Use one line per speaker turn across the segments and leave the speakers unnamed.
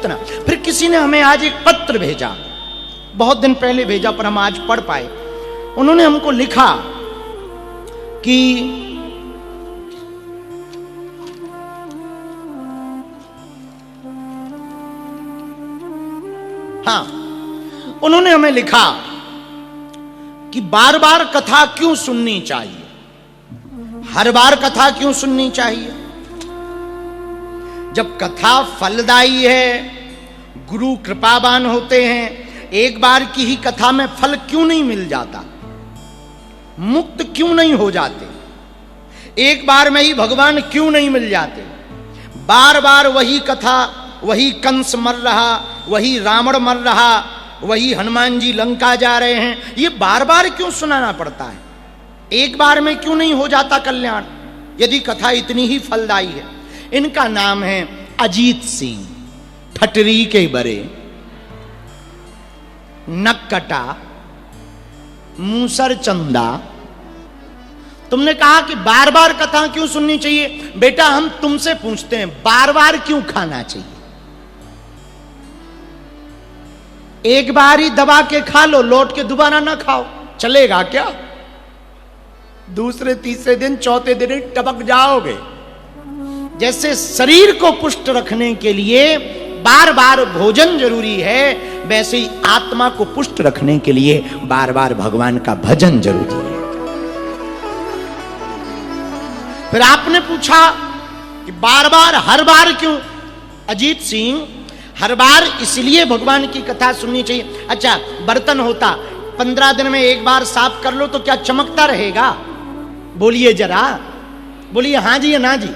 इतना। फिर किसी ने हमें आज एक पत्र भेजा, बहुत दिन पहले भेजा पर हम आज पढ़ पाए। उन्होंने हमको लिखा कि हाँ, उन्होंने हमें लिखा कि बार बार कथा क्यों सुननी चाहिए, हर बार कथा क्यों सुननी चाहिए। जब कथा फलदायी है, गुरु कृपावान होते हैं, एक बार की ही कथा में फल क्यों नहीं मिल जाता, मुक्त क्यों नहीं हो जाते, एक बार में ही भगवान क्यों नहीं मिल जाते। बार बार वही कथा, वही कंस मर रहा, वही रावण मर रहा, वही हनुमान जी लंका जा रहे हैं, ये बार बार क्यों सुनाना पड़ता है, एक बार में क्यों नहीं हो जाता कल्याण, यदि कथा इतनी ही फलदायी है। इनका नाम है अजीत सिंह, ठटरी के बरे, नक्कटा, मूसर चंदा। तुमने कहा कि बार बार कथा क्यों सुननी चाहिए। बेटा हम तुमसे पूछते हैं, बार बार क्यों खाना चाहिए। एक बार ही दबा के खा लो, लौट के दोबारा ना खाओ, चलेगा क्या। दूसरे तीसरे दिन चौथे दिन ही टपक जाओगे। जैसे शरीर को पुष्ट रखने के लिए बार बार भोजन जरूरी है, वैसे ही आत्मा को पुष्ट रखने के लिए बार बार भगवान का भजन जरूरी है। फिर आपने पूछा कि बार बार हर बार क्यों। अजीत सिंह, हर बार इसलिए भगवान की कथा सुननी चाहिए। अच्छा, बर्तन होता 15 दिन में एक बार साफ कर लो तो क्या चमकता रहेगा? बोलिए जरा, बोलिए हाँ जी या ना जी।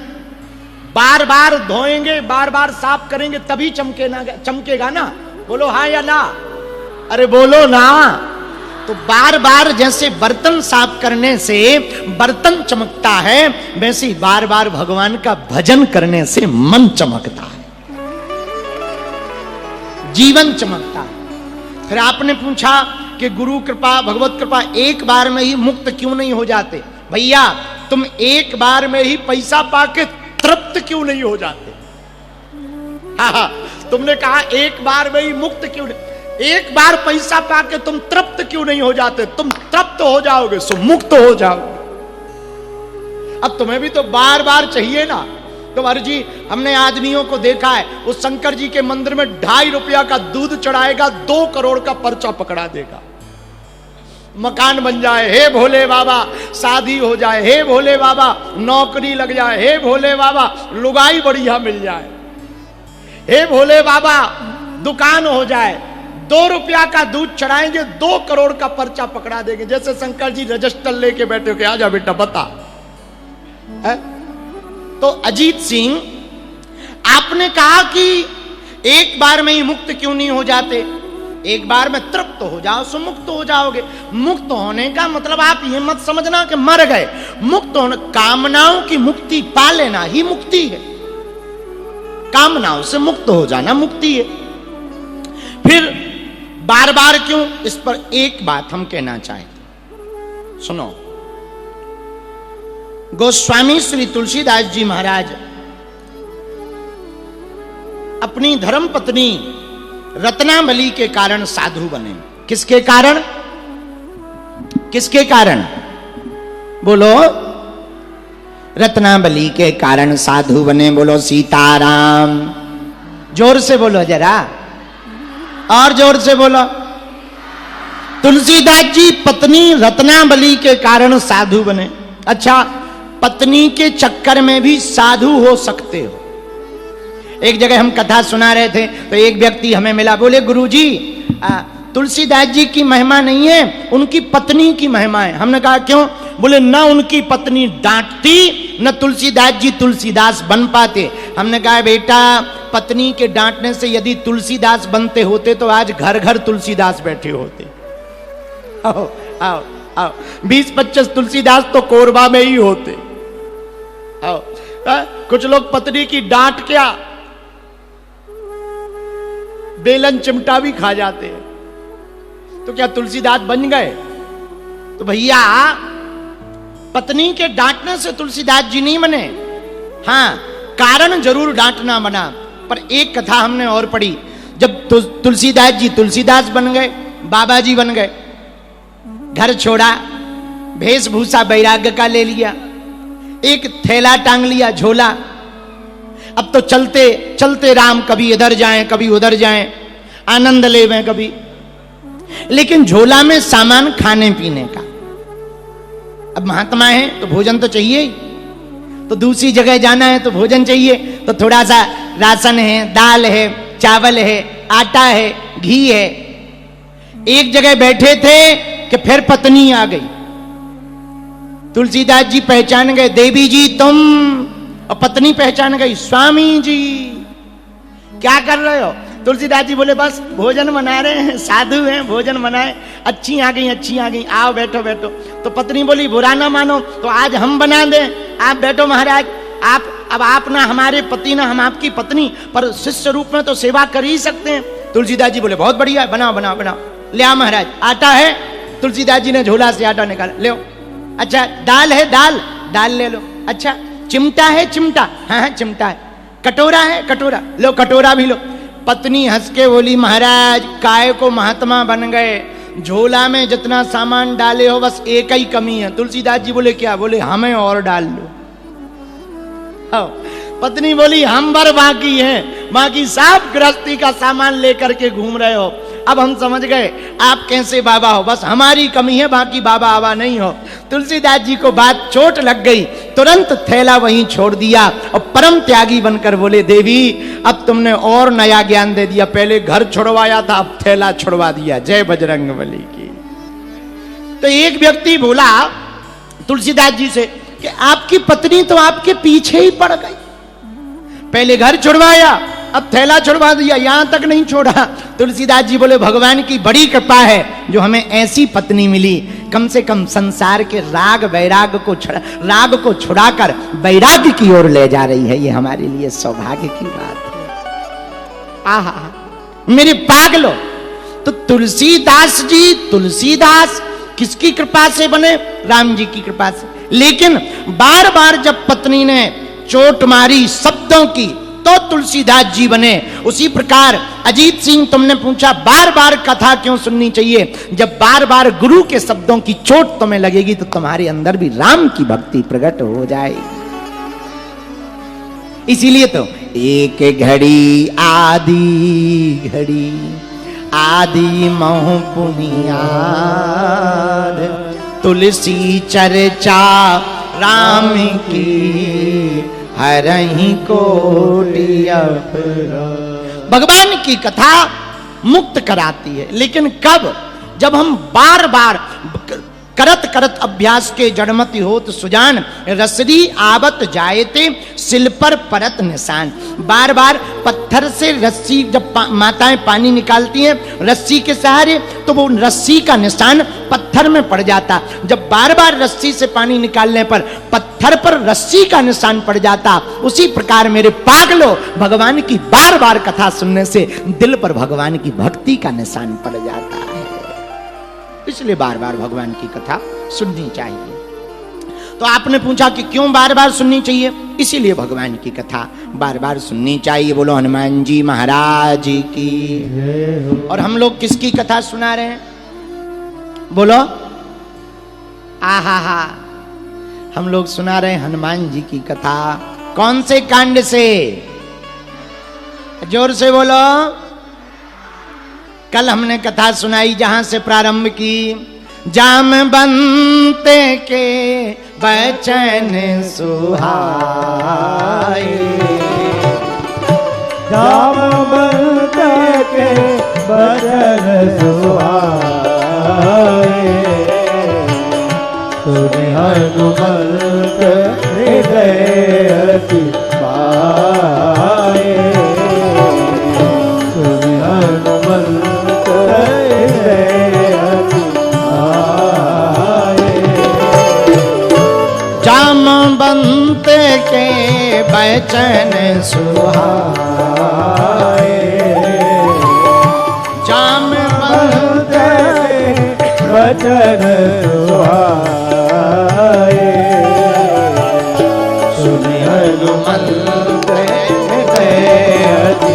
बार बार धोएंगे, बार बार साफ करेंगे तभी चमकेगा ना। बोलो हाँ या ना, अरे बोलो ना। तो बार बार जैसे बर्तन साफ करने से बर्तन चमकता है, वैसे ही बार बार भगवान का भजन करने से मन चमकता है, जीवन चमकता है। फिर आपने पूछा कि गुरु कृपा, भगवत कृपा, एक बार में ही मुक्त क्यों नहीं हो जाते। भैया तुम एक बार में ही पैसा पाके तृप्त क्यों नहीं हो जाते। हाँ, तुमने कहा एक बार में ही मुक्त क्यों नहीं, एक बार पैसा पाके तुम तृप्त क्यों नहीं हो जाते। तुम तृप्त हो जाओगे सो मुक्त हो जाओगे। अब तुम्हें भी तो बार बार चाहिए ना। तो अर्जी, हमने आदमियों को देखा है, उस शंकर जी के मंदिर में 2.5 रुपया का दूध चढ़ाएगा, 2 करोड़ का पर्चा पकड़ा देगा। मकान बन जाए, हे भोले बाबा, शादी हो जाए, हे भोले बाबा, नौकरी लग जाए, हे भोले बाबा, लुगाई बढ़िया मिल जाए, हे भोले बाबा, दुकान हो जाए। 2 रुपया का दूध चढ़ाएंगे, 2 करोड़ का पर्चा पकड़ा देंगे। जैसे शंकर जी रजिस्टर लेके बैठे हो, आजा बेटा बता है? तो अजीत सिंह, आपने कहा कि एक बार में ही मुक्त क्यों नहीं हो जाते। एक बार में तृप्त हो जाओ सो मुक्त हो जाओगे। मुक्त होने का मतलब आप ये मत समझना कि मर गए। मुक्त होने, कामनाओं की मुक्ति पा लेना ही मुक्ति है। कामनाओं से मुक्त हो जाना मुक्ति है। फिर बार बार क्यों, इस पर एक बात हम कहना चाहते, सुनो। गोस्वामी श्री तुलसीदास जी महाराज अपनी धर्म पत्नी रत्नावली के कारण साधु बने। किसके कारण? किसके कारण? बोलो। रत्नावली के कारण साधु बने। बोलो सीताराम। जोर से बोलो जरा, और जोर से बोलो। तुलसीदास जी पत्नी रत्नावली के कारण साधु बने। अच्छा, पत्नी के चक्कर में भी साधु हो सकते हो। एक जगह हम कथा सुना रहे थे तो एक व्यक्ति हमें मिला, बोले गुरुजी तुलसीदास जी की महिमा नहीं है, उनकी पत्नी की महिमा है। हमने कहा क्यों? बोले ना उनकी पत्नी डांटती, न तुलसीदास जी तुलसीदास बन पाते। हमने कहा बेटा, पत्नी के डांटने से यदि तुलसीदास बनते होते तो आज घर घर तुलसीदास बैठे होते। आओ आओ आओ, 20-25 तुलसीदास तो कोरबा में ही होते। आओ, कुछ लोग पत्नी की डांट क्या, बेलन चिमटा भी खा जाते हैं। तो क्या तुलसीदास बन गए? तो भैया पत्नी के डांटने से तुलसीदास जी नहीं बने। हाँ, कारण जरूर डांटना बना, पर एक कथा हमने और पढ़ी, जब तुलसीदास जी तुलसीदास बन गए, बाबा जी बन गए, घर छोड़ा, वेशभूषा वैराग्य का ले लिया, एक थैला टांग लिया, झोला, अब तो चलते चलते राम, कभी इधर जाएं कभी उधर जाएं, आनंद लेवें कभी, लेकिन झोला में सामान खाने पीने का। अब महात्मा है तो भोजन तो चाहिए ही, तो दूसरी जगह जाना है तो भोजन चाहिए, तो थोड़ा सा राशन है, दाल है, चावल है, आटा है, घी है। एक जगह बैठे थे कि फिर पत्नी आ गई। तुलसीदास जी पहचान गए, देवी जी तुम, और पत्नी पहचान गई, स्वामी जी क्या कर रहे हो? तुलसीदास जी बोले बस भोजन बना रहे हैं, साधु हैं, भोजन बनाए, अच्छी आ गई, आओ बैठो बैठो। तो पत्नी बोली बुरा ना मानो तो आज हम बना दें, आप बैठो महाराज, आप ना हमारे पति ना हम आपकी पत्नी, पर शिष्य रूप में तो सेवा कर ही सकते हैं। तुलसीदास जी बोले बहुत बढ़िया, बनाओ बनाओ बनाओ, ले आओ महाराज। आटा है, तुलसीदास जी ने झोला से आटा निकाला, ले। अच्छा दाल है, दाल ले लो। अच्छा चिमटा है, चिमटा, हाँ चिमटा है। कटोरा है, कटोरा लो, कटोरा भी लो। पत्नी हंस के बोली महाराज काय को महात्मा बन गए, झोला में जितना सामान डाले हो बस एक ही कमी है। तुलसीदास जी बोले क्या? बोले हमें और डाल लो। पत्नी बोली हम भर बाकी हैं, बाकी सब गृहस्थी का सामान लेकर के घूम रहे हो। अब हम समझ गए आप कैसे बाबा हो, बस हमारी कमी है, बाकी बाबा आवा नहीं हो। तुलसीदास जी को बात चोट लग गई, तुरंत थैला वहीं छोड़ दिया और परम त्यागी बनकर बोले देवी अब तुमने और नया ज्ञान दे दिया, पहले घर छुड़वाया था अब थैला छुड़वा दिया, जय बजरंगबली की। तो एक व्यक्ति बोला तुलसीदास जी से कि आपकी पत्नी तो आपके पीछे ही पड़ गई, पहले घर छुड़वाया अब थैला छुड़वा दिया, यहां तक नहीं छोड़ा। तुलसीदास जी बोले भगवान की बड़ी कृपा है जो हमें ऐसी पत्नी मिली, कम से कम संसार के राग को छुड़ाकर वैराग्य की ओर ले जा रही है, ये हमारे लिए सौभाग्य की बात है। आहा मेरे पागलो, तो तुलसीदास किसकी कृपा से बने? राम जी की कृपा से। लेकिन बार बार जब पत्नी ने चोट मारी शब्दों की तो तुलसीदास जी बने। उसी प्रकार अजीत सिंह तुमने पूछा बार बार कथा क्यों सुननी चाहिए? जब बार बार गुरु के शब्दों की चोट तुम्हें लगेगी तो तुम्हारे अंदर भी राम की भक्ति प्रकट हो जाएगी। इसीलिए तो एक घड़ी आदि महु पुनियाद, तुलसी चर्चा राम की हरहि कोटि अपराध। भगवान की कथा मुक्त कराती है, लेकिन कब? जब हम बार बार करत अभ्यास के जड़मति होत सुजान, रसरी आवत जायते सिल पर परत निशान। बार बार पत्थर से रस्सी जब माताएं पानी निकालती हैं रस्सी के सहारे, तो वो रस्सी का निशान पत्थर में पड़ जाता। जब बार बार रस्सी से पानी निकालने पर पत्थर पर रस्सी का निशान पड़ जाता, उसी प्रकार मेरे पागलो भगवान की बार बार कथा सुनने से दिल पर भगवान की भक्ति का निशान पड़ जाता है। इसलिए बार बार भगवान की कथा सुननी चाहिए। तो आपने पूछा कि क्यों बार बार सुननी चाहिए? इसीलिए भगवान की कथा बार बार सुननी चाहिए। बोलो हनुमान जी महाराज की। और हम लोग किसकी कथा सुना रहे हैं? बोलो आहा, हम लोग सुना रहे हैं हनुमान जी की कथा। कौन से कांड से? जोर से बोलो। कल हमने कथा सुनाई जहां से प्रारंभ की, जामवंत के बचन सुहाए,
जामवंत के बचन सुहाए, सुनि हनुमंत हृदय अति पाए, सुनि हनुमंत
जामवंत के बचन सुहाए, जामवंत
के बचन सुहाए, सुनि हनुमंत हृदय अति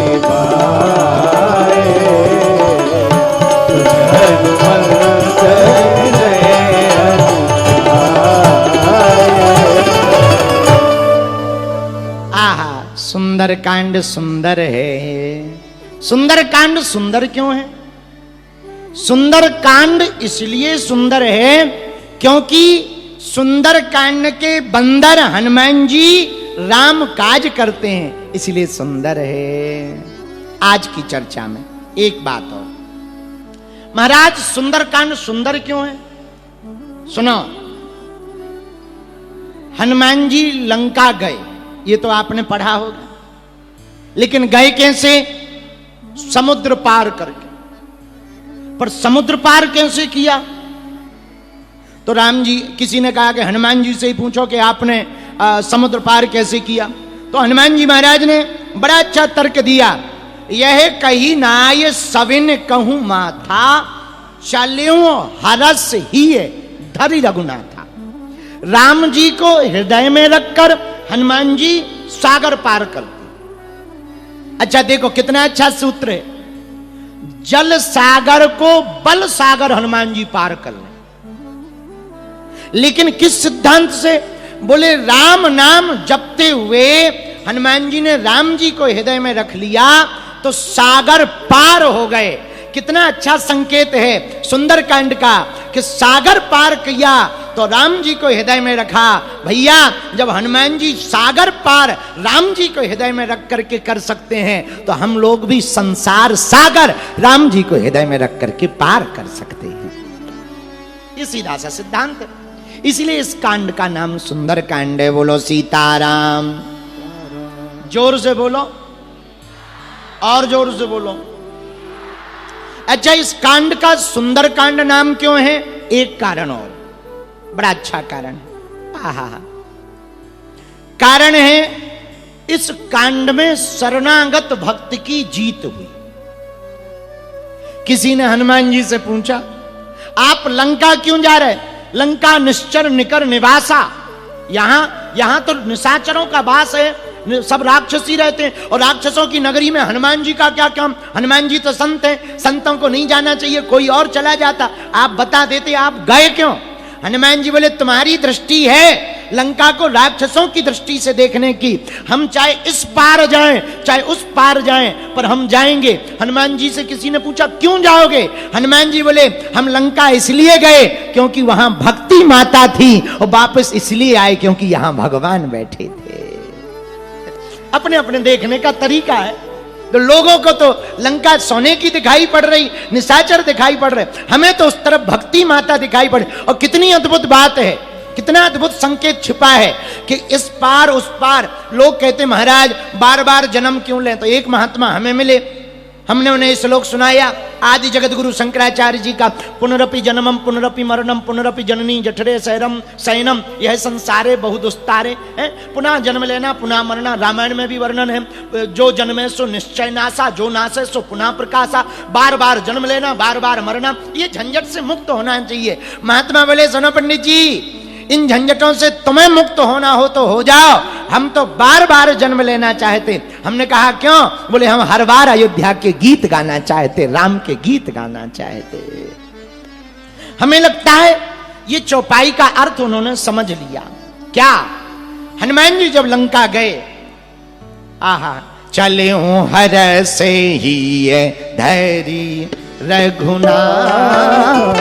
सुंदरकांड सुंदर है। सुंदरकांड सुंदर क्यों है? सुंदरकांड इसलिए सुंदर है क्योंकि सुंदरकांड के बंदर हनुमान जी राम काज करते हैं, इसलिए सुंदर है। आज की चर्चा में एक बात और, महाराज सुंदरकांड सुंदर क्यों है? सुनो, हनुमान जी लंका गए, ये तो आपने पढ़ा होगा, लेकिन गए कैसे? समुद्र पार करके। पर समुद्र पार कैसे किया? तो राम जी, किसी ने कहा कि हनुमान जी से ही पूछो कि आपने समुद्र पार कैसे किया। तो हनुमान जी महाराज ने बड़ा अच्छा तर्क दिया, यह कही नाय सविन कहूं माथा, शाल्यों हरस ही धरि रघुनाथा। राम जी को हृदय में रखकर हनुमान जी सागर पार करते। अच्छा देखो कितना अच्छा सूत्र है, जल सागर को बल सागर हनुमान जी पार कर ले। लेकिन किस सिद्धांत से? बोले राम नाम जपते हुए हनुमान जी ने राम जी को हृदय में रख लिया तो सागर पार हो गए। कितना अच्छा संकेत है सुंदरकांड का कि सागर पार किया तो राम जी को हृदय में रखा। भैया जब हनुमान जी सागर पार राम जी को हृदय में रख करके कर सकते हैं तो हम लोग भी संसार सागर राम जी को हृदय में रख करके पार कर सकते हैं। ये सीधा सा सिद्धांत है, इसलिए इस कांड का नाम सुंदर कांड है। बोलो सीताराम, जोर से बोलो और जोर से बोलो। अच्छा, इस कांड का सुंदर कांड नाम क्यों है? एक कारण और, बड़ा अच्छा कारण है। आहा, कारण है इस कांड में शरणागत भक्त की जीत हुई। किसी ने हनुमान जी से पूछा, आप लंका क्यों जा रहे? लंका निश्चर निकर निवासा, यहां तो निशाचरों का वास है, सब राक्षसी रहते हैं और राक्षसों की नगरी में हनुमान जी का क्या काम? हनुमान जी तो संत हैं, संतों को नहीं जाना चाहिए, कोई और चला जाता। आप बता देते, आप गए क्यों? हनुमान जी बोले, तुम्हारी दृष्टि है लंका को राक्षसों की दृष्टि से देखने की, हम चाहे इस पार जाएं चाहे उस पार जाएं पर हम जाएंगे। हनुमान जी से किसी ने पूछा, क्यों जाओगे? हनुमान जी बोले, हम लंका इसलिए गए क्योंकि वहां भक्ति माता थी और वापस इसलिए आए क्योंकि यहां भगवान बैठे थे। अपने अपने देखने का तरीका है। तो लोगों को तो लंका सोने की दिखाई पड़ रही, निशाचर दिखाई पड़ रहे, हमें तो उस तरफ भक्ति माता दिखाई पड़। और कितनी अद्भुत बात है, कितना अद्भुत संकेत छिपा है कि इस पार उस पार। लोग कहते महाराज बार बार जन्म क्यों लें? तो एक महात्मा हमें मिले, हमने उन्हें श्लोक सुनाया आदि जगत गुरु शंकराचार्य जी का, पुनरपि जन्मम पुनरपि मरणम पुनरपि जननी जठरे शयनम यह संसारे बहुदुस्तारे है। पुनः जन्म लेना पुनः मरना, रामायण में भी वर्णन है, जो जन्मे सो निश्चय नासा, जो नासे सो पुनः प्रकाशा। बार बार जन्म लेना, बार बार मरना, ये झंझट से मुक्त होना चाहिए। महात्मा बोले, सुनो पंडित जी, इन झंझटों से तुम्हें मुक्त होना हो तो हो जाओ, हम तो बार बार जन्म लेना चाहते। हमने कहा क्यों? बोले, हम हर बार अयोध्या के गीत गाना चाहते, राम के गीत गाना चाहते। हमें लगता है ये चौपाई का अर्थ उन्होंने समझ लिया। क्या? हनुमान जी जब लंका गए, आहा, चले हर से ही धैर्य रघुनाथ।